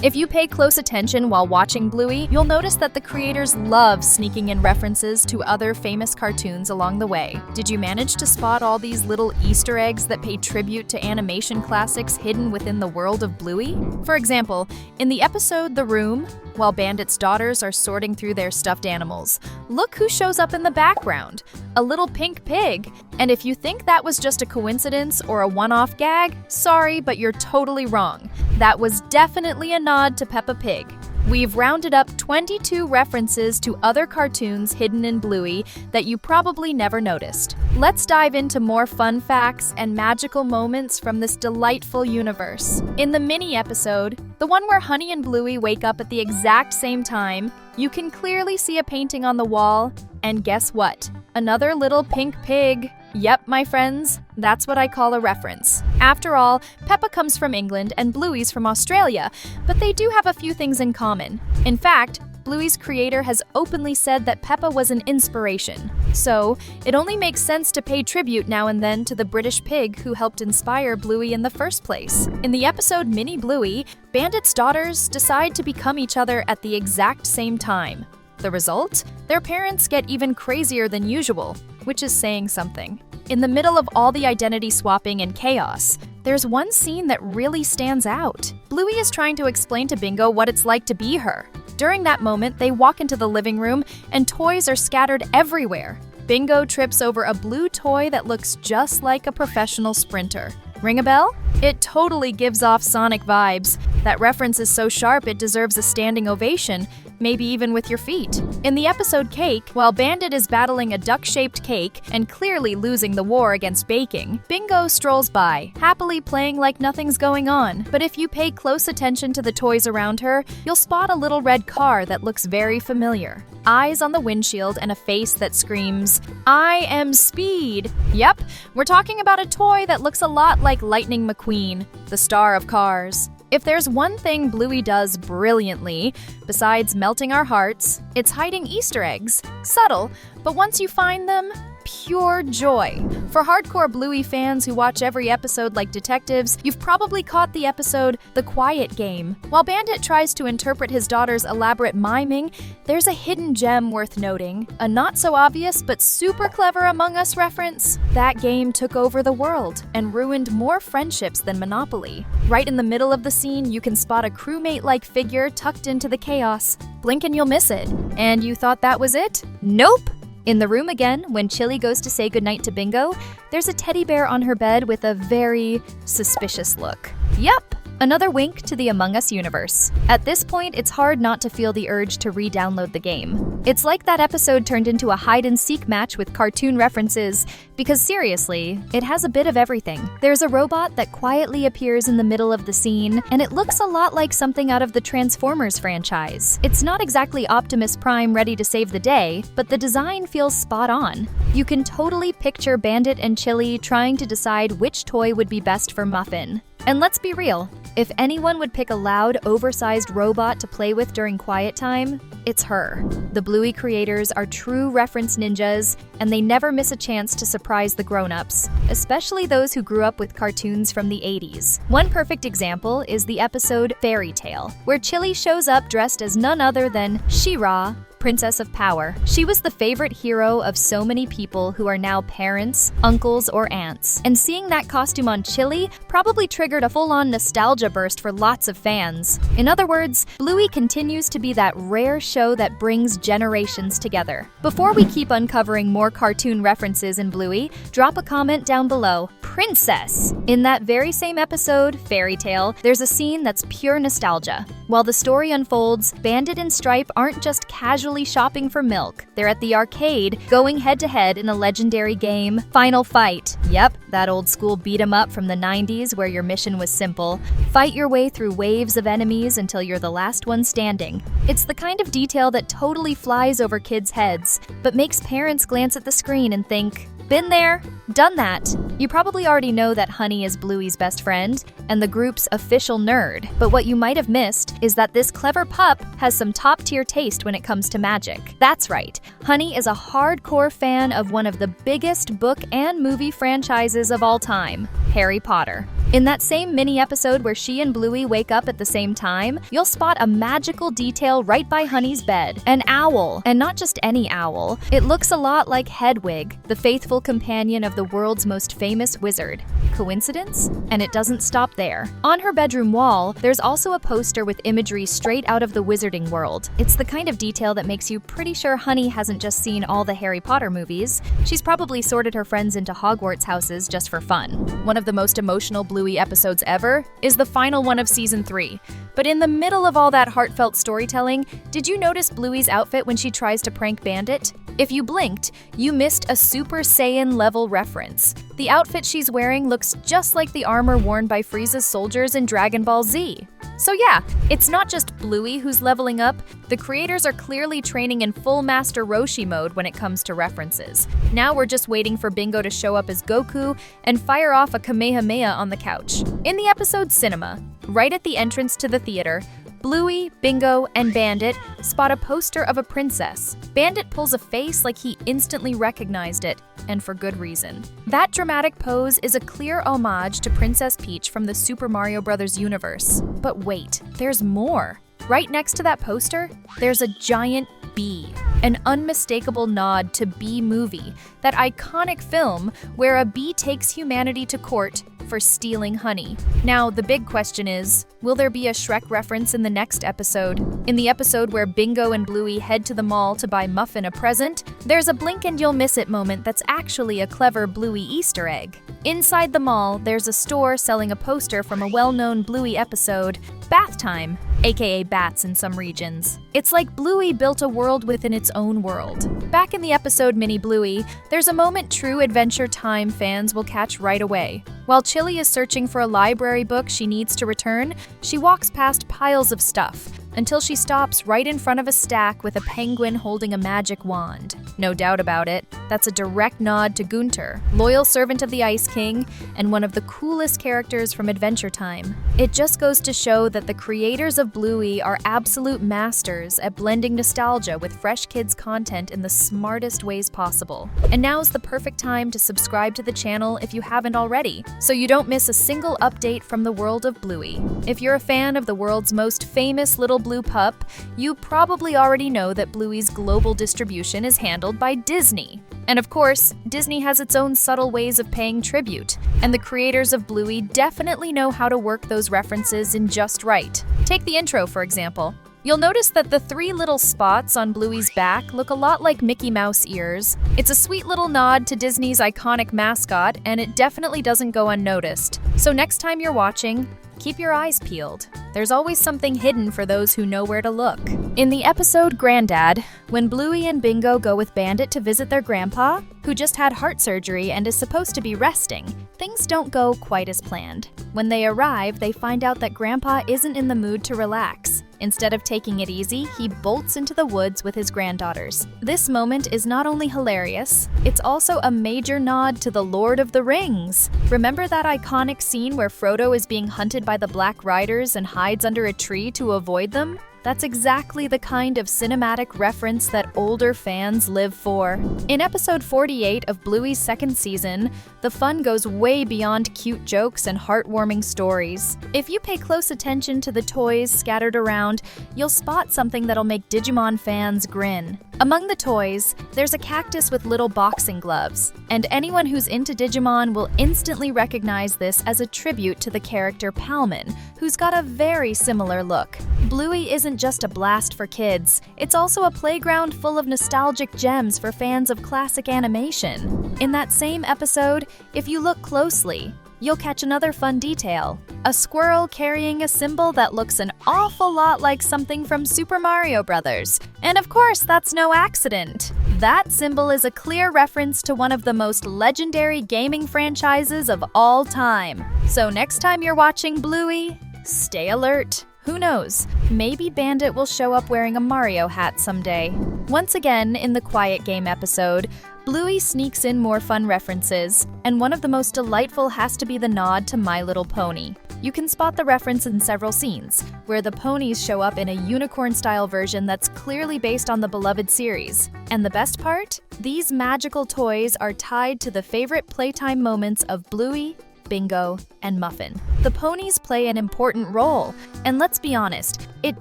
If you pay close attention while watching Bluey, you'll notice that the creators love sneaking in references to other famous cartoons along the way. Did you manage to spot all these little Easter eggs that pay tribute to animation classics hidden within the world of Bluey? For example, in the episode The Room, while Bandit's daughters are sorting through their stuffed animals, look who shows up in the background, a little pink pig. And if you think that was just a coincidence or a one-off gag, sorry, but you're totally wrong. That was definitely a nod to Peppa Pig. We've rounded up 22 references to other cartoons hidden in Bluey that you probably never noticed. Let's dive into more fun facts and magical moments from this delightful universe. In the mini episode, the one where Honey and Bluey wake up at the exact same time, you can clearly see a painting on the wall, and guess what? Another little pink pig. Yep, my friends, that's what I call a reference. After all, Peppa comes from England and Bluey's from Australia, but they do have a few things in common. In fact, Bluey's creator has openly said that Peppa was an inspiration. So, it only makes sense to pay tribute now and then to the British pig who helped inspire Bluey in the first place. In the episode Mini Bluey, Bandit's daughters decide to become each other at the exact same time. The result? Their parents get even crazier than usual, which is saying something. In the middle of all the identity swapping and chaos, there's one scene that really stands out. Bluey is trying to explain to Bingo what it's like to be her. During that moment, they walk into the living room and toys are scattered everywhere. Bingo trips over a blue toy that looks just like a professional sprinter. Ring a bell? It totally gives off Sonic vibes. That reference is so sharp it deserves a standing ovation, maybe even with your feet. In the episode Cake, while Bandit is battling a duck-shaped cake and clearly losing the war against baking, Bingo strolls by, happily playing like nothing's going on. But if you pay close attention to the toys around her, you'll spot a little red car that looks very familiar. Eyes on the windshield and a face that screams, "I am Speed." Yep, we're talking about a toy that looks a lot like Lightning McQueen, the star of Cars. If there's one thing Bluey does brilliantly, besides melting our hearts, it's hiding Easter eggs. Subtle, but once you find them, pure joy. For hardcore Bluey fans who watch every episode like detectives, you've probably caught the episode The Quiet Game. While Bandit tries to interpret his daughter's elaborate miming, there's a hidden gem worth noting, a not-so-obvious but super clever Among Us reference. That game took over the world and ruined more friendships than Monopoly. Right in the middle of the scene, you can spot a crewmate-like figure tucked into the chaos. Blink and you'll miss it. And you thought that was it? Nope! In the room again, when Chili goes to say goodnight to Bingo, there's a teddy bear on her bed with a very suspicious look. Yup! Another wink to the Among Us universe. At this point, it's hard not to feel the urge to re-download the game. It's like that episode turned into a hide-and-seek match with cartoon references, because seriously, it has a bit of everything. There's a robot that quietly appears in the middle of the scene, and it looks a lot like something out of the Transformers franchise. It's not exactly Optimus Prime ready to save the day, but the design feels spot on. You can totally picture Bandit and Chili trying to decide which toy would be best for Muffin. And let's be real, if anyone would pick a loud, oversized robot to play with during quiet time, it's her. The Bluey creators are true reference ninjas, and they never miss a chance to surprise the grown-ups, especially those who grew up with cartoons from the 80s. One perfect example is the episode Fairy Tale, where Chili shows up dressed as none other than She-Ra, Princess of Power. She was the favorite hero of so many people who are now parents, uncles, or aunts. And seeing that costume on Chili probably triggered a full-on nostalgia burst for lots of fans. In other words, Bluey continues to be that rare show that brings generations together. Before we keep uncovering more cartoon references in Bluey, drop a comment down below. Princess! In that very same episode, Fairy Tale, there's a scene that's pure nostalgia. While the story unfolds, Bandit and Stripe aren't just casually shopping for milk. They're at the arcade, going head-to-head in a legendary game, Final Fight. Yep, that old-school beat-em-up from the 90s where your mission was simple. Fight your way through waves of enemies until you're the last one standing. It's the kind of detail that totally flies over kids' heads, but makes parents glance at the screen and think, been there, done that. You probably already know that Honey is Bluey's best friend and the group's official nerd, but what you might have missed is that this clever pup has some top-tier taste when it comes to magic. That's right, Honey is a hardcore fan of one of the biggest book and movie franchises of all time, Harry Potter. In that same mini-episode where she and Bluey wake up at the same time, you'll spot a magical detail right by Honey's bed. An owl. And not just any owl. It looks a lot like Hedwig, the faithful companion of the world's most famous wizard. Coincidence? And it doesn't stop there. On her bedroom wall, there's also a poster with imagery straight out of the wizarding world. It's the kind of detail that makes you pretty sure Honey hasn't just seen all the Harry Potter movies. She's probably sorted her friends into Hogwarts houses just for fun. One of the most emotional Bluey episodes ever is the final one of Season 3. But in the middle of all that heartfelt storytelling, did you notice Bluey's outfit when she tries to prank Bandit? If you blinked, you missed a Super Saiyan-level reference. The outfit she's wearing looks just like the armor worn by Frieza's soldiers in Dragon Ball Z. So yeah, it's not just Bluey who's leveling up. The creators are clearly training in full Master Roshi mode when it comes to references. Now we're just waiting for Bingo to show up as Goku and fire off a Kamehameha on the couch. In the episode Cinema, right at the entrance to the theater, Bluey, Bingo, and Bandit spot a poster of a princess. Bandit pulls a face like he instantly recognized it, and for good reason. That dramatic pose is a clear homage to Princess Peach from the Super Mario Bros. Universe. But wait, there's more. Right next to that poster, there's a giant bee. An unmistakable nod to Bee Movie, that iconic film where a bee takes humanity to court for stealing honey. Now, the big question is, will there be a Shrek reference in the next episode? In the episode where Bingo and Bluey head to the mall to buy Muffin a present, there's a blink and you'll miss it moment that's actually a clever Bluey Easter egg. Inside the mall, there's a store selling a poster from a well-known Bluey episode, Bath Time, aka Bats in some regions. It's like Bluey built a world within its own world. Back in the episode Mini Bluey, there's a moment true Adventure Time fans will catch right away. While Chili is searching for a library book she needs to return, she walks past piles of stuff until she stops right in front of a stack with a penguin holding a magic wand. No doubt about it, that's a direct nod to Gunter, loyal servant of the Ice King and one of the coolest characters from Adventure Time. It just goes to show that the creators of Bluey are absolute masters at blending nostalgia with fresh kids content in the smartest ways possible. And now's the perfect time to subscribe to the channel if you haven't already, so you don't miss a single update from the world of Bluey. If you're a fan of the world's most famous little blue pup, you probably already know that Bluey's global distribution is handled by Disney. And of course, Disney has its own subtle ways of paying tribute, and the creators of Bluey definitely know how to work those references in just right. Take the intro, for example. You'll notice that the 3 little spots on Bluey's back look a lot like Mickey Mouse ears. It's a sweet little nod to Disney's iconic mascot, and it definitely doesn't go unnoticed. So next time you're watching, keep your eyes peeled. There's always something hidden for those who know where to look. In the episode Granddad, when Bluey and Bingo go with Bandit to visit their grandpa, who just had heart surgery and is supposed to be resting, things don't go quite as planned. When they arrive, they find out that Grandpa isn't in the mood to relax. Instead of taking it easy, he bolts into the woods with his granddaughters. This moment is not only hilarious, it's also a major nod to the Lord of the Rings. Remember that iconic scene where Frodo is being hunted by the Black Riders and hides under a tree to avoid them? That's exactly the kind of cinematic reference that older fans live for. In episode 48 of Bluey's second season, the fun goes way beyond cute jokes and heartwarming stories. If you pay close attention to the toys scattered around, you'll spot something that'll make Digimon fans grin. Among the toys, there's a cactus with little boxing gloves, and anyone who's into Digimon will instantly recognize this as a tribute to the character Palman, who's got a very similar look. Bluey isn't just a blast for kids, it's also a playground full of nostalgic gems for fans of classic animation. In that same episode, if you look closely, you'll catch another fun detail. A squirrel carrying a symbol that looks an awful lot like something from Super Mario Bros. And of course, that's no accident. That symbol is a clear reference to one of the most legendary gaming franchises of all time. So next time you're watching Bluey, stay alert. Who knows, maybe Bandit will show up wearing a Mario hat someday. Once again, in the Quiet Game episode, Bluey sneaks in more fun references, and one of the most delightful has to be the nod to My Little Pony. You can spot the reference in several scenes, where the ponies show up in a unicorn-style version that's clearly based on the beloved series. And the best part? These magical toys are tied to the favorite playtime moments of Bluey, Bingo, and Muffin. The ponies play an important role, and let's be honest, it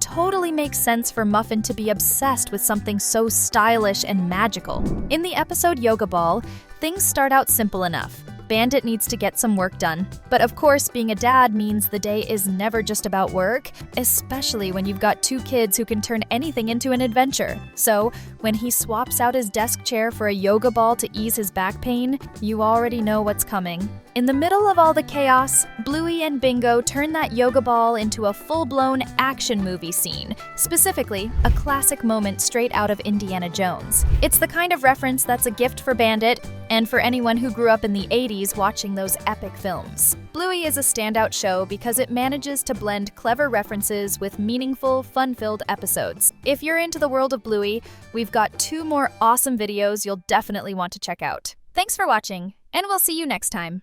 totally makes sense for Muffin to be obsessed with something so stylish and magical. In the episode Yoga Ball, things start out simple enough. Bandit needs to get some work done. But of course, being a dad means the day is never just about work, especially when you've got two kids who can turn anything into an adventure. So, when he swaps out his desk chair for a yoga ball to ease his back pain, you already know what's coming. In the middle of all the chaos, Bluey and Bingo turn that yoga ball into a full-blown action movie scene, specifically, a classic moment straight out of Indiana Jones. It's the kind of reference that's a gift for Bandit, and for anyone who grew up in the 80s watching those epic films. Bluey is a standout show because it manages to blend clever references with meaningful, fun-filled episodes. If you're into the world of Bluey, we've got 2 more awesome videos you'll definitely want to check out. Thanks for watching, and we'll see you next time.